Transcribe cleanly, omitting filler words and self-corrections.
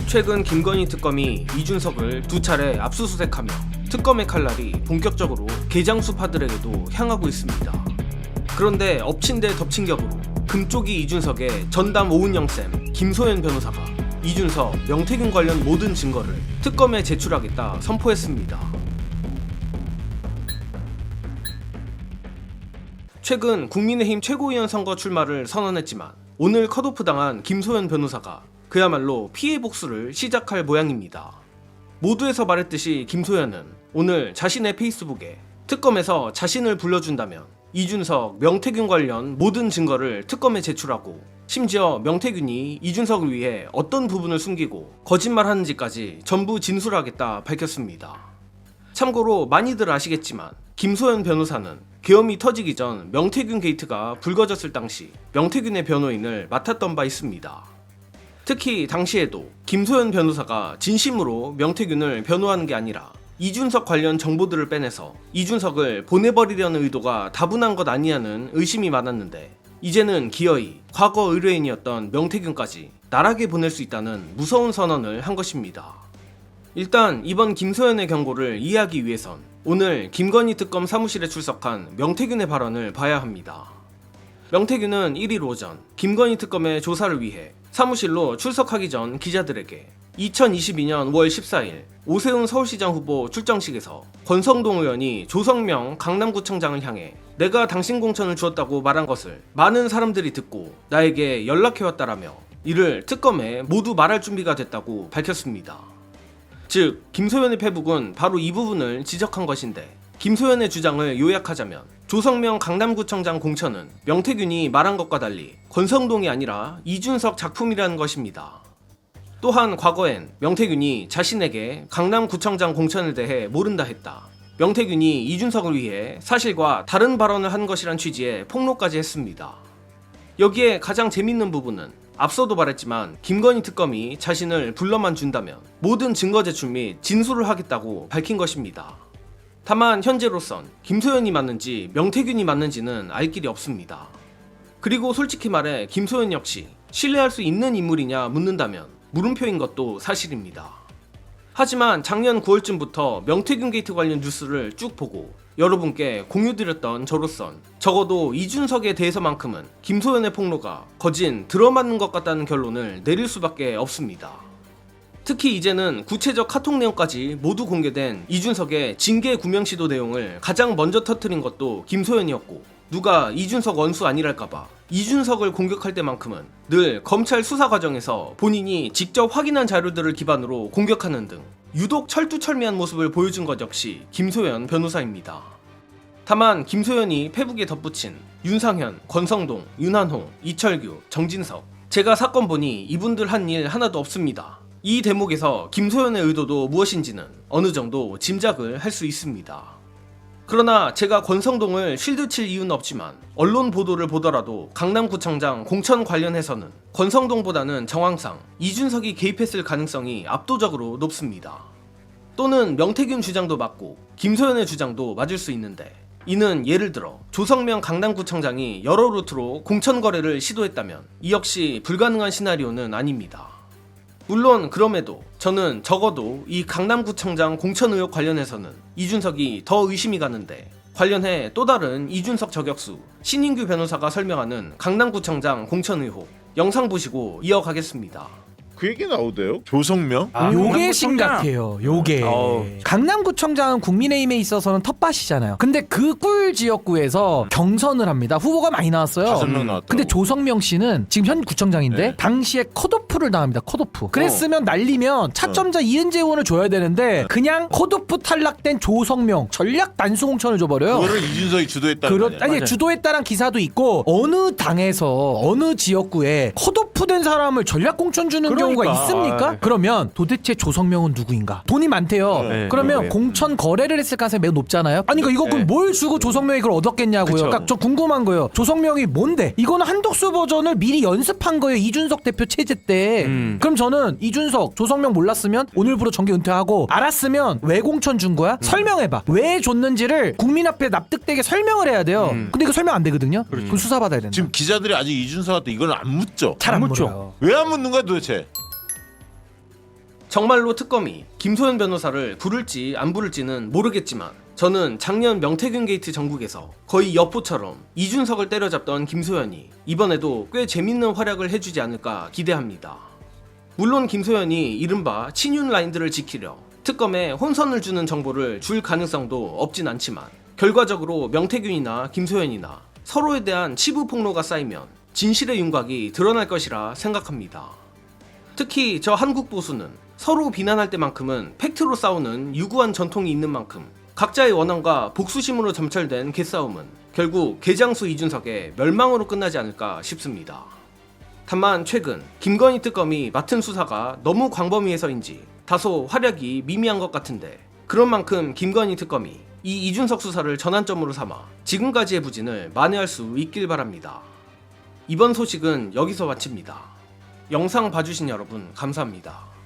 최근 김건희 특검이 이준석을 2차례 압수수색하며 특검의 칼날이 본격적으로 개장수파들에게도 향하고 있습니다. 그런데 엎친 데 덮친 격으로 금쪽이 이준석의 전담 오은영쌤 김소연 변호사가 이준석, 명태균 관련 모든 증거를 특검에 제출하겠다 선포했습니다. 최근 국민의힘 최고위원 선거 출마를 선언했지만 오늘 컷오프 당한 김소연 변호사가 그야말로 피해 복수를 시작할 모양입니다. 모두에서 말했듯이 김소연은 오늘 자신의 페이스북에 특검에서 자신을 불러준다면 이준석, 명태균 관련 모든 증거를 특검에 제출하고 심지어 명태균이 이준석을 위해 어떤 부분을 숨기고 거짓말하는지까지 전부 진술하겠다 밝혔습니다. 참고로 많이들 아시겠지만 김소연 변호사는 계엄이 터지기 전 명태균 게이트가 불거졌을 당시 명태균의 변호인을 맡았던 바 있습니다. 특히 당시에도 김소연 변호사가 진심으로 명태균을 변호하는 게 아니라 이준석 관련 정보들을 빼내서 이준석을 보내버리려는 의도가 다분한 것 아니냐는 의심이 많았는데 이제는 기어이 과거 의뢰인이었던 명태균까지 나락에 보낼 수 있다는 무서운 선언을 한 것입니다. 일단 이번 김소연의 경고를 이해하기 위해선 오늘 김건희 특검 사무실에 출석한 명태균의 발언을 봐야 합니다. 명태균은 1일 오전 김건희 특검의 조사를 위해 사무실로 출석하기 전 기자들에게 2022년 5월 14일 오세훈 서울시장 후보 출정식에서 권성동 의원이 조성명 강남구청장을 향해 내가 당신 공천을 주었다고 말한 것을 많은 사람들이 듣고 나에게 연락해왔다라며 이를 특검에 모두 말할 준비가 됐다고 밝혔습니다. 즉 김소연의 페북은 바로 이 부분을 지적한 것인데 김소연의 주장을 요약하자면 조성명 강남구청장 공천은 명태균이 말한 것과 달리 권성동이 아니라 이준석 작품이라는 것입니다. 또한 과거엔 명태균이 자신에게 강남구청장 공천에 대해 모른다 했다. 명태균이 이준석을 위해 사실과 다른 발언을 한 것이란 취지의 폭로까지 했습니다. 여기에 가장 재밌는 부분은 앞서도 말했지만 김건희 특검이 자신을 불러만 준다면 모든 증거 제출 및 진술을 하겠다고 밝힌 것입니다. 다만 현재로선 김소연이 맞는지 명태균이 맞는지는 알 길이 없습니다. 그리고 솔직히 말해 김소연 역시 신뢰할 수 있는 인물이냐 묻는다면 물음표인 것도 사실입니다. 하지만 작년 9월쯤부터 명태균 게이트 관련 뉴스를 쭉 보고 여러분께 공유드렸던 저로선 적어도 이준석에 대해서만큼은 김소연의 폭로가 거진 들어맞는 것 같다는 결론을 내릴 수밖에 없습니다. 특히 이제는 구체적 카톡 내용까지 모두 공개된 이준석의 징계 구명시도 내용을 가장 먼저 터뜨린 것도 김소연이었고 누가 이준석 원수 아니랄까봐 이준석을 공격할 때만큼은 늘 검찰 수사 과정에서 본인이 직접 확인한 자료들을 기반으로 공격하는 등 유독 철두철미한 모습을 보여준 것 역시 김소연 변호사입니다. 다만 김소연이 페북에 덧붙인 윤상현, 권성동, 윤한홍, 이철규, 정진석 제가 사건 보니 이분들 한 일 하나도 없습니다. 이 대목에서 김소연의 의도도 무엇인지는 어느 정도 짐작을 할 수 있습니다. 그러나 제가 권성동을 실드칠 이유는 없지만 언론 보도를 보더라도 강남구청장 공천 관련해서는 권성동보다는 정황상 이준석이 개입했을 가능성이 압도적으로 높습니다. 또는 명태균 주장도 맞고 김소연의 주장도 맞을 수 있는데 이는 예를 들어 조성명 강남구청장이 여러 루트로 공천 거래를 시도했다면 이 역시 불가능한 시나리오는 아닙니다. 물론 그럼에도 저는 적어도 이 강남구청장 공천 의혹 관련해서는 이준석이 더 의심이 가는데 관련해 또 다른 이준석 저격수 신인규 변호사가 설명하는 강남구청장 공천 의혹 영상 보시고 이어가겠습니다. 그 얘기 나오대요? 조성명? 요게 심각해요. 요게 강남구청장은 국민의힘에 있어서는 텃밭이잖아요. 근데 그 꿀 지역구에서 경선을 합니다. 후보가 많이 나왔어요. 5명 나왔다고. 근데 조성명 씨는 지금 현 구청장인데 네. 당시에 컷오프를 당합니다. 컷오프. 그랬으면 날리면 차점자 이은재 의원을 줘야 되는데 그냥 컷오프 탈락된 조성명 전략 단수 공천을 줘버려요. 그거를 이준석이 주도했다는 거 아니야? 아니 주도했다는 기사도 있고 어느 당에서 어느 지역구에 컷오프된 사람을 전략 공천 주는 경우가 있습니까? 그러면 도대체 조성명은 누구인가? 돈이 많대요. 그러면 공천 거래를 했을 가능성이 매우 높잖아요. 아니 그러니까 이거 그럼 뭘 주고 조성명이 그걸 얻었겠냐고요. 그쵸. 그러니까 저 궁금한 거예요. 조성명이 뭔데? 이거는 한독수 버전을 미리 연습한 거예요. 이준석 대표 체제 때. 그럼 저는 이준석, 조성명 몰랐으면 오늘부로 정계 은퇴하고 알았으면 왜 공천 준 거야? 설명해봐. 왜 줬는지를 국민 앞에 납득되게 설명을 해야 돼요. 근데 이거 설명 안 되거든요. 그럼 수사받아야 된다. 지금 기자들이 아직 이준석한테 이건 안 묻죠? 잘 안 물어요. 왜 안 묻는 거야 도대체? 정말로 특검이 김소연 변호사를 부를지 안 부를지는 모르겠지만 저는 작년 명태균 게이트 정국에서 거의 여포처럼 이준석을 때려잡던 김소연이 이번에도 꽤 재밌는 활약을 해주지 않을까 기대합니다. 물론 김소연이 이른바 친윤 라인들을 지키려 특검에 혼선을 주는 정보를 줄 가능성도 없진 않지만 결과적으로 명태균이나 김소연이나 서로에 대한 치부 폭로가 쌓이면 진실의 윤곽이 드러날 것이라 생각합니다. 특히 저 한국 보수는 서로 비난할 때만큼은 팩트로 싸우는 유구한 전통이 있는 만큼 각자의 원한과 복수심으로 점철된 개싸움은 결국 개장수 이준석의 멸망으로 끝나지 않을까 싶습니다. 다만 최근 김건희 특검이 맡은 수사가 너무 광범위해서인지 다소 활약이 미미한 것 같은데 그런 만큼 김건희 특검이 이 이준석 수사를 전환점으로 삼아 지금까지의 부진을 만회할 수 있길 바랍니다. 이번 소식은 여기서 마칩니다. 영상 봐주신 여러분 감사합니다.